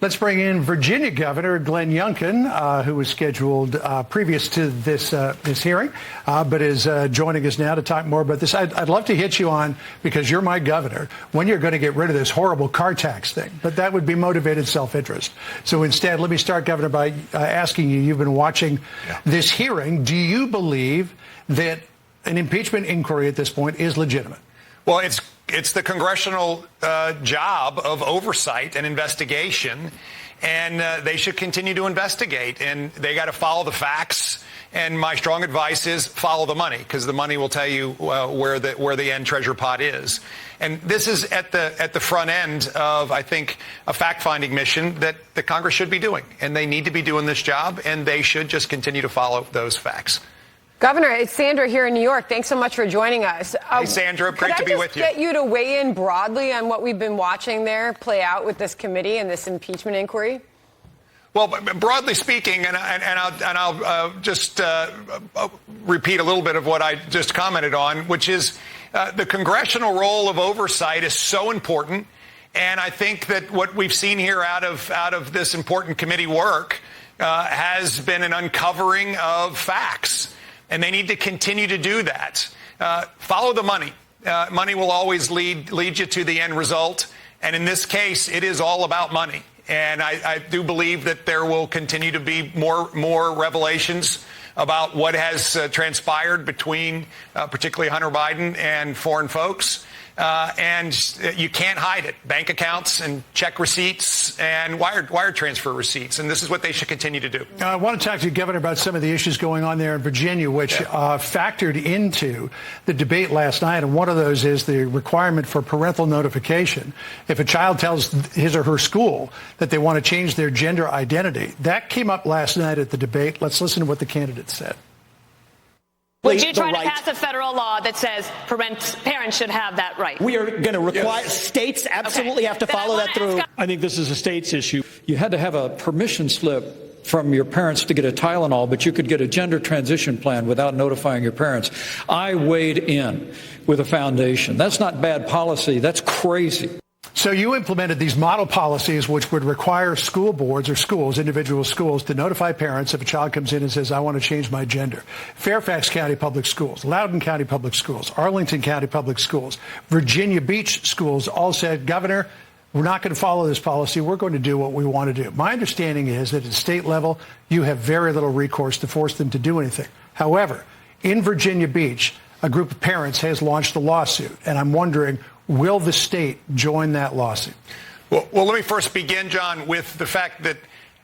Let's bring in Virginia Governor Glenn Youngkin, who was scheduled previous to this hearing, but is joining us now to talk more about this. I'd love to hit you on, because you're my governor, when you're going to get rid of this horrible car tax thing. But that would be motivated self-interest. So instead, let me start, Governor, by asking you, you've been watching this hearing. Do you believe that an impeachment inquiry at this point is legitimate? Well, it's the congressional job of oversight and investigation, and they should continue to investigate. And they got to follow the facts. And my strong advice is follow the money, because the money will tell you where the end treasure pot is. And this is at the front end of, I think, a fact-finding mission that the Congress should be doing. And they need to be doing this job, and they should just continue to follow those facts. Governor, it's Sandra here in New York. Thanks so much for joining us. Hey, Sandra, great to be with you. Could I just get you to weigh in broadly on what we've been watching there play out with this committee and this impeachment inquiry? Well, broadly speaking, and I'll just repeat a little bit of what I just commented on, which is the congressional role of oversight is so important. And I think that what we've seen here out of this important committee work has been an uncovering of facts. And they need to continue to do that. Follow the money. Money will always lead you to the end result. And in this case, it is all about money. And I do believe that there will continue to be more revelations about what has transpired between particularly Hunter Biden and foreign folks. And you can't hide it. Bank accounts and check receipts and wire transfer receipts. And this is what they should continue to do. I want to talk to you, Governor, about some of the issues going on there in Virginia, which factored into the debate last night. And one of those is the requirement for parental notification. If a child tells his or her school that they want to change their gender identity, that came up last night at the debate. Let's listen to what the candidates said. Would you try to pass a federal law that says parents should have that right? We are going to require states absolutely have to follow that through. I think this is a state's issue. You had to have a permission slip from your parents to get a Tylenol, but you could get a gender transition plan without notifying your parents. I weighed in with a foundation. That's not bad policy. That's crazy. So you implemented these model policies which would require school boards or schools, individual schools, to notify parents if a child comes in and says, I want to change my gender. Fairfax County Public Schools, Loudoun County Public Schools, Arlington County Public Schools, Virginia Beach schools all said, Governor, we're not going to follow this policy. We're going to do what we want to do. My understanding is that at state level, you have very little recourse to force them to do anything. However, in Virginia Beach, a group of parents has launched a lawsuit, and I'm wondering, will the state join that lawsuit? Well, let me first begin, John, with the fact that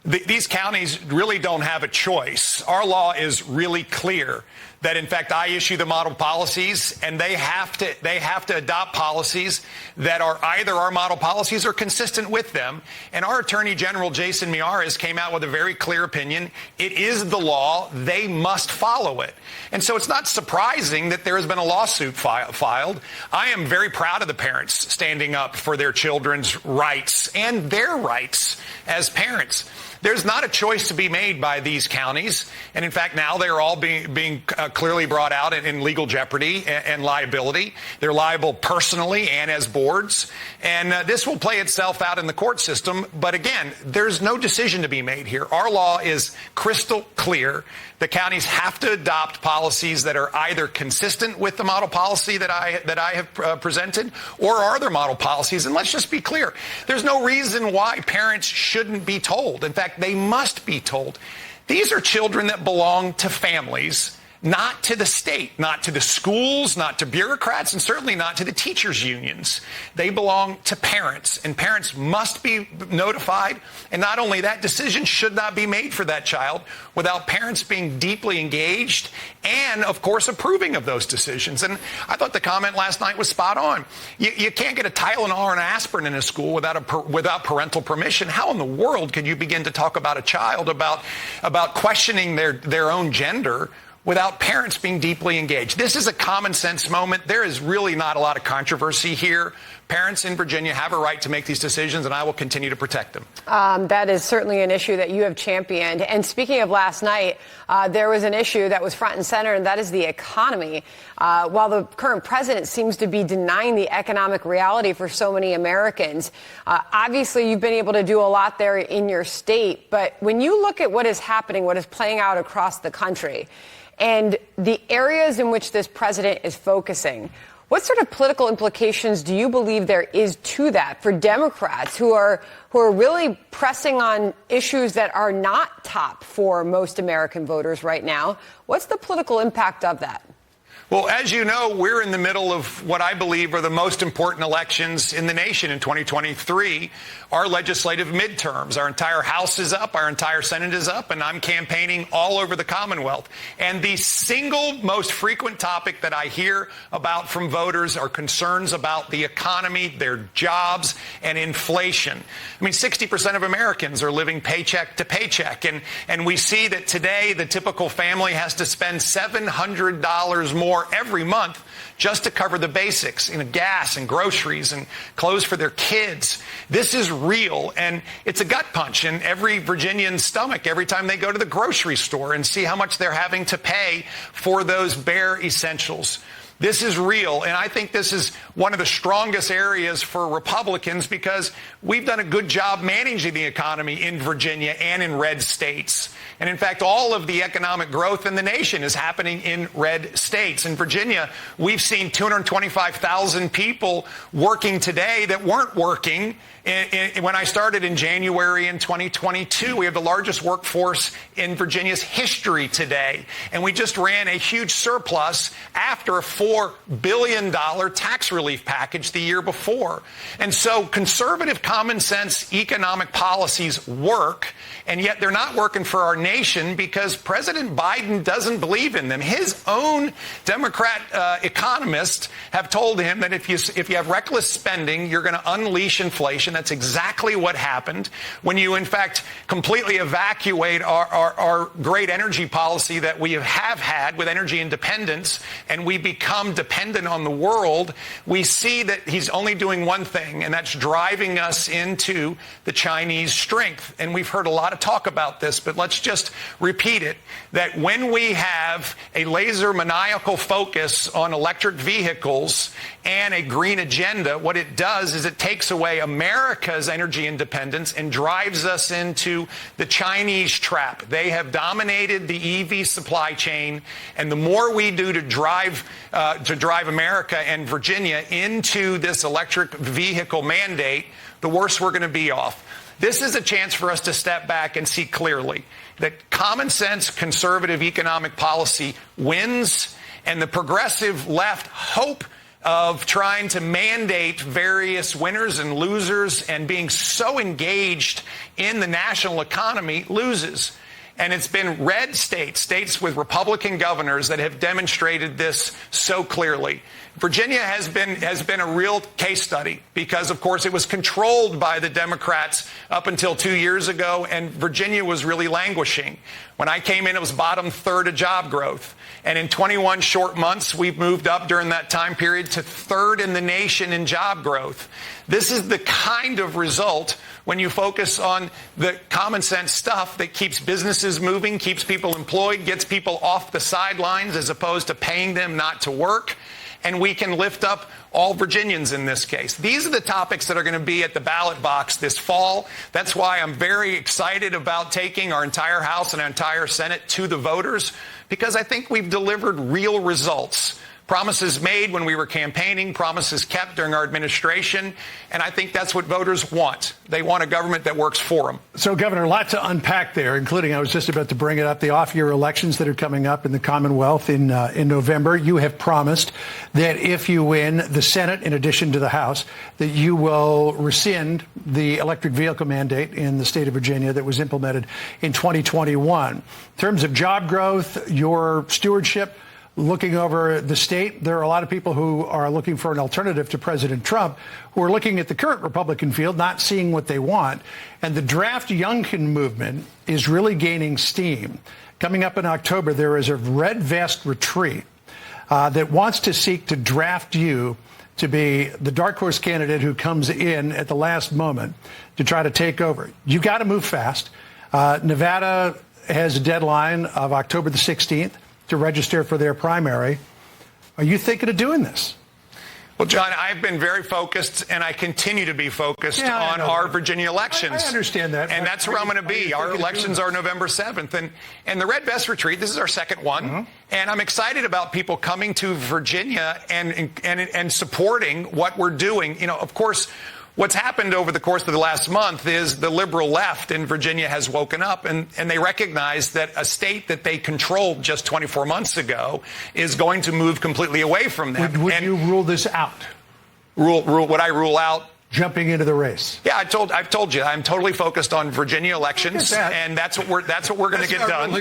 these counties really don't have a choice. Our law is really clear that, in fact, I issue the model policies, and they have to adopt policies that are either our model policies or consistent with them. And our Attorney General, Jason Miyares, came out with a very clear opinion. It is the law. They must follow it. And so it's not surprising that there has been a lawsuit filed. I am very proud of the parents standing up for their children's rights and their rights as parents. There's not a choice to be made by these counties. And in fact, now they're all being clearly brought out in legal jeopardy and liability. They're liable personally and as boards. And this will play itself out in the court system. But again, there's no decision to be made here. Our law is crystal clear. The counties have to adopt policies that are either consistent with the model policy that I have presented or are other model policies. And let's just be clear. There's no reason why parents shouldn't be told. In fact, they must be told. These are children that belong to families, not to the state, not to the schools, not to bureaucrats, and certainly not to the teachers' unions. They belong to parents, and parents must be notified. And not only that, decision should not be made for that child without parents being deeply engaged and, of course, approving of those decisions. And I thought the comment last night was spot on. You can't get a Tylenol or an aspirin in a school without parental permission. How in the world could you begin to talk about a child about questioning their own gender without parents being deeply engaged? This is a common sense moment. There is really not a lot of controversy here. Parents in Virginia have a right to make these decisions, and I will continue to protect them. That is certainly an issue that you have championed. And speaking of last night, there was an issue that was front and center, and that is the economy. While the current president seems to be denying the economic reality for so many Americans, obviously you've been able to do a lot there in your state. But when you look at what is happening, what is playing out across the country, and the areas in which this president is focusing, what sort of political implications do you believe there is to that for Democrats who are really pressing on issues that are not top for most American voters right now? What's the political impact of that? Well, as you know, we're in the middle of what I believe are the most important elections in the nation in 2023, our legislative midterms. Our entire House is up, our entire Senate is up, and I'm campaigning all over the Commonwealth. And the single most frequent topic that I hear about from voters are concerns about the economy, their jobs, and inflation. I mean, 60% of Americans are living paycheck to paycheck. And we see that today the typical family has to spend $700 more every month just to cover the basics, gas and groceries and clothes for their kids. This is real, and it's a gut punch in every Virginian's stomach every time they go to the grocery store and see how much they're having to pay for those bare essentials. This is real, and I think this is one of the strongest areas for Republicans because we've done a good job managing the economy in Virginia and in red states. And in fact, all of the economic growth in the nation is happening in red states. In Virginia, we've seen 225,000 people working today that weren't working when I started in January in 2022. We have the largest workforce in Virginia's history today. And we just ran a huge surplus after a $4 billion tax relief package the year before. And so conservative common sense economic policies work, and yet they're not working for our nation because President Biden doesn't believe in them. His own Democrat economists have told him that if you have reckless spending, you're going to unleash inflation. That's exactly what happened when you, in fact, completely evacuate our great energy policy that we have had with energy independence, and we become dependent on the world. We see that he's only doing one thing, and that's driving us into the Chinese strength. And we've heard a lot of talk about this, but let's just repeat it, that when we have a laser maniacal focus on electric vehicles and a green agenda, what it does is it takes away America's energy independence and drives us into the Chinese trap. They have dominated the EV supply chain, and the more we do to drive America and Virginia into this electric vehicle mandate, the worse we're going to be off. This is a chance for us to step back and see clearly that common sense conservative economic policy wins, and the progressive left hope of trying to mandate various winners and losers and being so engaged in the national economy loses. And it's been red states with Republican governors that have demonstrated this so clearly. Virginia has been a real case study because, of course, it was controlled by the Democrats up until 2 years ago, and Virginia was really languishing. When I came in, it was bottom third of job growth. And in 21 short months, we've moved up during that time period to third in the nation in job growth. This is the kind of result when you focus on the common sense stuff that keeps businesses moving, keeps people employed, gets people off the sidelines as opposed to paying them not to work. And we can lift up all Virginians in this case. These are the topics that are going to be at the ballot box this fall. That's why I'm very excited about taking our entire House and our entire Senate to the voters, because I think we've delivered real results. Promises made when we were campaigning, promises kept during our administration, and I think that's what voters want. They want a government that works for them. So, Governor, a lot to unpack there, including, I was just about to bring it up, the off-year elections that are coming up in the Commonwealth in November. You have promised that if you win the Senate, in addition to the House, that you will rescind the electric vehicle mandate in the state of Virginia that was implemented in 2021. In terms of job growth, your stewardship, looking over the state, there are a lot of people who are looking for an alternative to President Trump, who are looking at the current Republican field, not seeing what they want. And the draft Youngkin movement is really gaining steam. Coming up in October, there is a red vest retreat that wants to seek to draft you to be the dark horse candidate who comes in at the last moment to try to take over. You've got to move fast. Nevada has a deadline of October the 16th to register for their primary. Are you thinking of doing this? Well, John, I've been very focused, and I continue to be focused on our Virginia elections. I understand that. And that's where I'm going to be. Our elections are November 7th. And the Red Vest Retreat, this is our second one. Mm-hmm. And I'm excited about people coming to Virginia and supporting what we're doing. You know, of course, what's happened over the course of the last month is the liberal left in Virginia has woken up and they recognize that a state that they controlled just 24 months ago is going to move completely away from them. Would you rule this out? Would I rule out jumping into the race? Yeah, I've told you, I'm totally focused on Virginia elections, and that's what we're going to get done.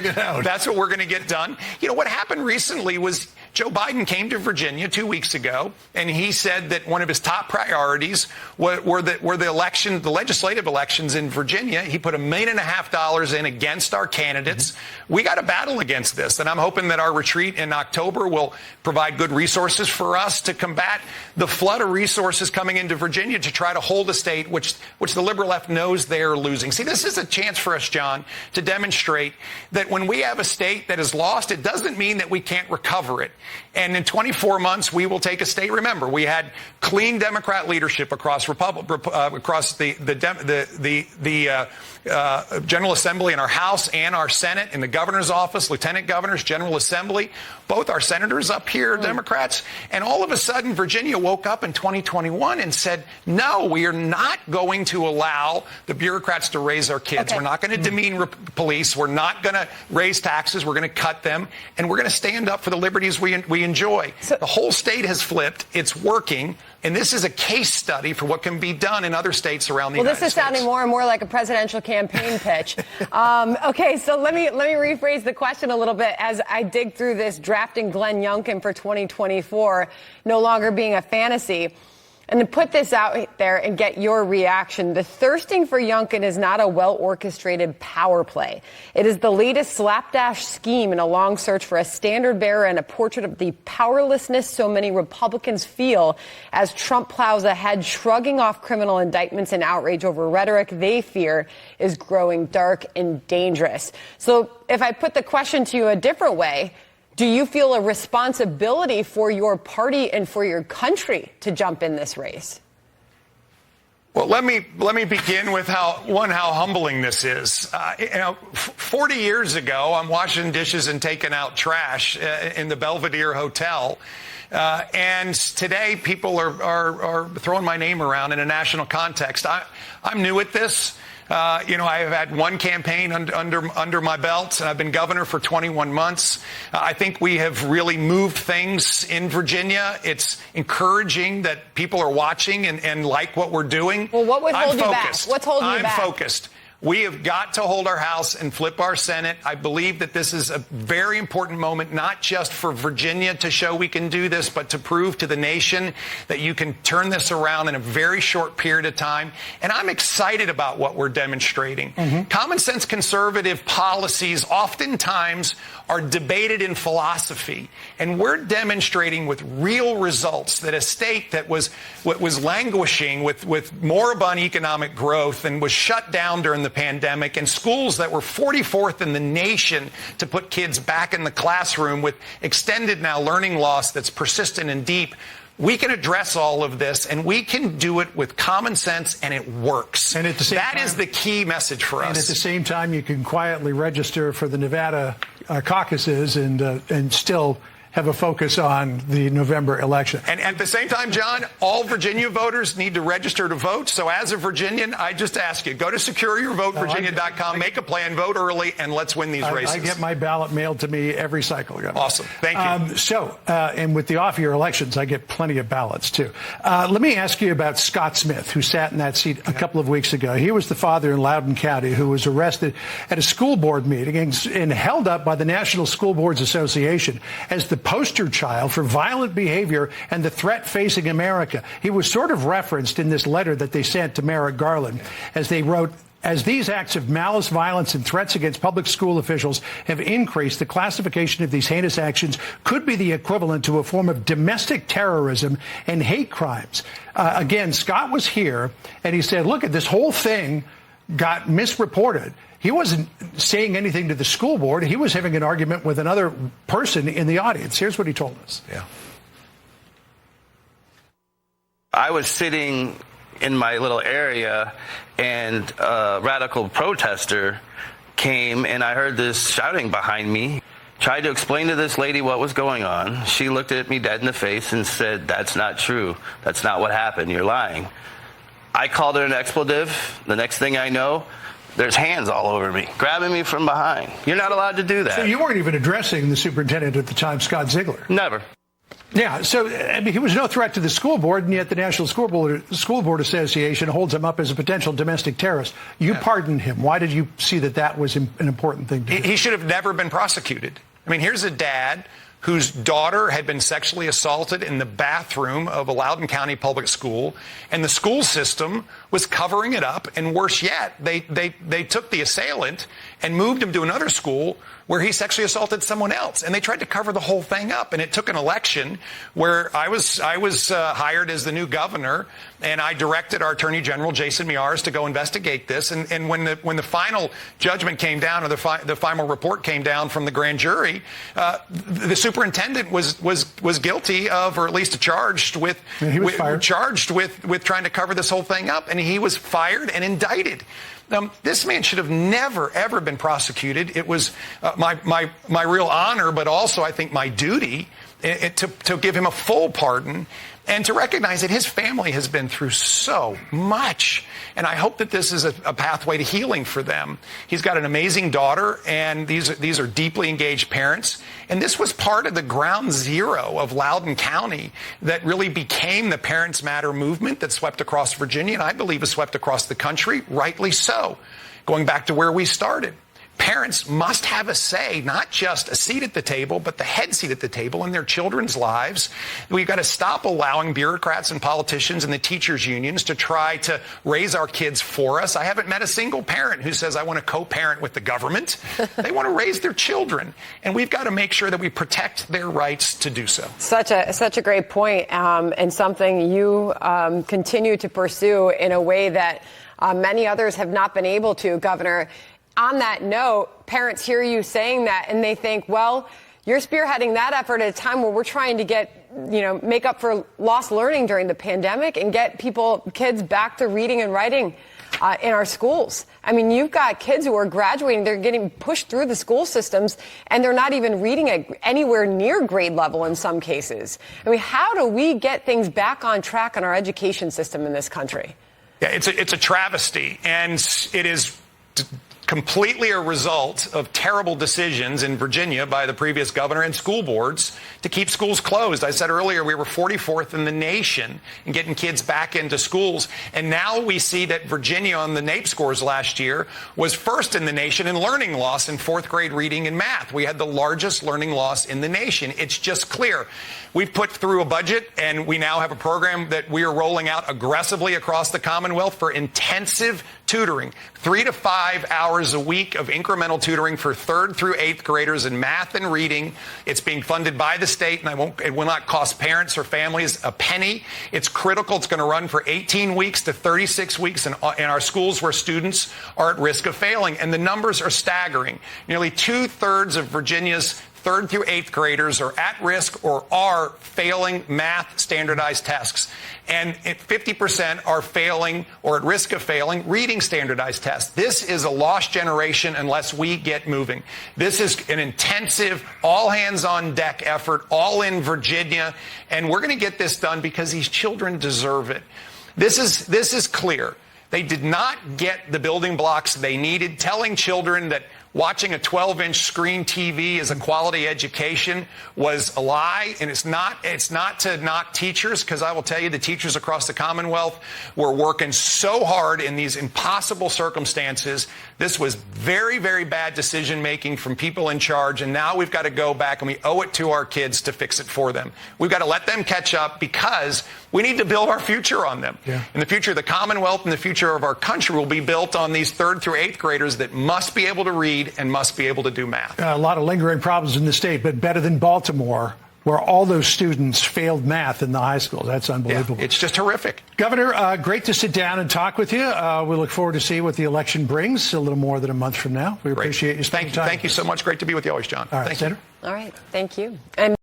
That's what we're going to get done. You know, what happened recently was Joe Biden came to Virginia 2 weeks ago, and he said that one of his top priorities were the legislative elections in Virginia. He put $1.5 million in against our candidates. Mm-hmm. We got to battle against this, and I'm hoping that our retreat in October will provide good resources for us to combat the flood of resources coming into Virginia to try to hold a state which the liberal left knows they're losing. See, this is a chance for us, John, to demonstrate that when we have a state that is lost, it doesn't mean that we can't recover it. And in 24 months, we will take a state. Remember, we had clean Democrat leadership across the General Assembly in our House and our Senate, in the governor's office, lieutenant governors, General Assembly, both our senators up here are Democrats. And all of a sudden, Virginia woke up in 2021 and said, no, we are not going to allow the bureaucrats to raise our kids. Okay. We're not going to demean police. We're not going to raise taxes. We're going to cut them. And we're going to stand up for the liberties we enjoy. So, the whole state has flipped. It's working. And this is a case study for what can be done in other states around the United States. Well, this is sounding more and more like a presidential campaign pitch. Okay, so let me rephrase the question a little bit as I dig through this drafting Glenn Youngkin for 2024 no longer being a fantasy. And to put this out there and get your reaction, the thirsting for Youngkin is not a well-orchestrated power play. It is the latest slapdash scheme in a long search for a standard bearer and a portrait of the powerlessness so many Republicans feel as Trump plows ahead, shrugging off criminal indictments and outrage over rhetoric they fear is growing dark and dangerous. So if I put the question to you a different way, do you feel a responsibility for your party and for your country to jump in this race? Well, let me begin with how humbling this is. 40 years ago, I'm washing dishes and taking out trash in the Belvedere Hotel. And today, people are throwing my name around in a national context. I'm new at this. I have had one campaign under my belt, and I've been governor for 21 months. I think we have really moved things in Virginia. It's encouraging that people are watching and like what we're doing. Well, what would hold you back? What's holding you back? I'm focused. We have got to hold our House and flip our Senate. I believe that this is a very important moment, not just for Virginia to show we can do this, but to prove to the nation that you can turn this around in a very short period of time. And I'm excited about what we're demonstrating. Mm-hmm. Common sense conservative policies oftentimes are debated in philosophy. And we're demonstrating with real results that a state that was languishing with moribund economic growth and was shut down during the pandemic, and schools that were 44th in the nation to put kids back in the classroom with extended now learning loss that's persistent and deep. We can address all of this, and we can do it with common sense, and it works. And at the same time, is the key message for us. And at the same time, you can quietly register for the Nevada caucuses and still have a focus on the November election. And at the same time, John, all Virginia voters need to register to vote. So as a Virginian, I just ask you, go to secureyourvotevirginia.com, make a plan, vote early, and let's win these races. I get my ballot mailed to me every cycle. Awesome. Thank you. And with the off-year elections, I get plenty of ballots, too. Let me ask you about Scott Smith, who sat in that seat a couple of weeks ago. He was the father in Loudoun County who was arrested at a school board meeting and held up by the National School Boards Association as the poster child for violent behavior and the threat facing America. He was sort of referenced in this letter that they sent to Merrick Garland as they wrote, As these acts of malice, violence, and threats against public school officials have increased, the classification of these heinous actions could be the equivalent to a form of domestic terrorism and hate crimes. Again, Scott was here, and he said, look, this whole thing got misreported. He wasn't saying anything to the school board. He was having an argument with another person in the audience. Here's what he told us. Yeah. I was sitting in my little area, and a radical protester came, and I heard this shouting behind me. Tried to explain to this lady what was going on. She looked at me dead in the face and said, "That's not true. That's not what happened. You're lying." I called her an expletive. The next thing I know, there's hands all over me, grabbing me from behind. You're not allowed to do that. So you weren't even addressing the superintendent at the time, Scott Ziegler? Never. Yeah, so I mean, he was no threat to the school board, and yet the National School Board Association holds him up as a potential domestic terrorist. You pardoned him. Why did you see that was an important thing to do? He should have never been prosecuted. I mean, here's a dad whose daughter had been sexually assaulted in the bathroom of a Loudoun County public school, and the school system was covering it up. And worse yet, they took the assailant and moved him to another school where he sexually assaulted someone else, and they tried to cover the whole thing up. And it took an election where I was hired as the new governor, and I directed our Attorney General Jason Miyares to go investigate this. And when the final judgment came down, or the final report came down from the grand jury, the superintendent was guilty of, or at least charged with, with trying to cover this whole thing up, and he was fired and indicted. This man should have never, ever been prosecuted. It was my real honor, but also I think my duty to give him a full pardon and to recognize that his family has been through so much. And I hope that this is a pathway to healing for them. He's got an amazing daughter, and these are deeply engaged parents. And this was part of the ground zero of Loudoun County that really became the Parents Matter movement that swept across Virginia, and I believe has swept across the country, rightly so. Going back to where we started. Parents must have a say, not just a seat at the table, but the head seat at the table in their children's lives. We've got to stop allowing bureaucrats and politicians and the teachers' unions to try to raise our kids for us. I haven't met a single parent who says, I want to co-parent with the government. They want to raise their children, and we've got to make sure that we protect their rights to do so. Such a great point, and something you continue to pursue in a way that many others have not been able to, Governor. On that note, parents hear you saying that and they think, well, you're spearheading that effort at a time where we're trying to make up for lost learning during the pandemic and get kids back to reading and writing in our schools. I mean, you've got kids who are graduating, they're getting pushed through the school systems, and they're not even reading at anywhere near grade level in some cases. I mean, how do we get things back on track in our education system in this country? Yeah, it's a travesty, and it is completely a result of terrible decisions in Virginia by the previous governor and school boards to keep schools closed. I said earlier we were 44th in the nation in getting kids back into schools. And now we see that Virginia on the NAEP scores last year was first in the nation in learning loss in fourth grade reading and math. We had the largest learning loss in the nation. It's just clear. We've put through a budget, and we now have a program that we are rolling out aggressively across the Commonwealth for intensive tutoring, 3 to 5 hours a week of incremental tutoring for 3rd through 8th graders in math and reading. It's being funded by the state, and it will not cost parents or families a penny. It's critical. It's going to run for 18 weeks to 36 weeks in our schools where students are at risk of failing. And the numbers are staggering. Nearly 2/3 of Virginia's 3rd through 8th graders are at risk or are failing math standardized tests. And 50% are failing or at risk of failing reading standardized tests. This is a lost generation unless we get moving. This is an intensive, all hands on deck effort, all in Virginia. And we're going to get this done because these children deserve it. This is clear. They did not get the building blocks they needed. Telling children that watching a 12-inch screen TV is a quality education was a lie, and it's not to knock teachers, because I will tell you the teachers across the Commonwealth were working so hard in these impossible circumstances. This was very, very bad decision-making from people in charge, and now we've got to go back, and we owe it to our kids to fix it for them. We've got to let them catch up, because We need to build our future on them. Yeah. And the future of the Commonwealth and the future of our country will be built on these 3rd through 8th graders that must be able to read and must be able to do math. A lot of lingering problems in the state, but better than Baltimore, where all those students failed math in the high school. That's unbelievable. Yeah, it's just horrific. Governor, great to sit down and talk with you. We look forward to see what the election brings a little more than a month from now. We appreciate you spending time. Thank you so much. Great to be with you always, John. All right, Thank Senator. All right. Thank you. And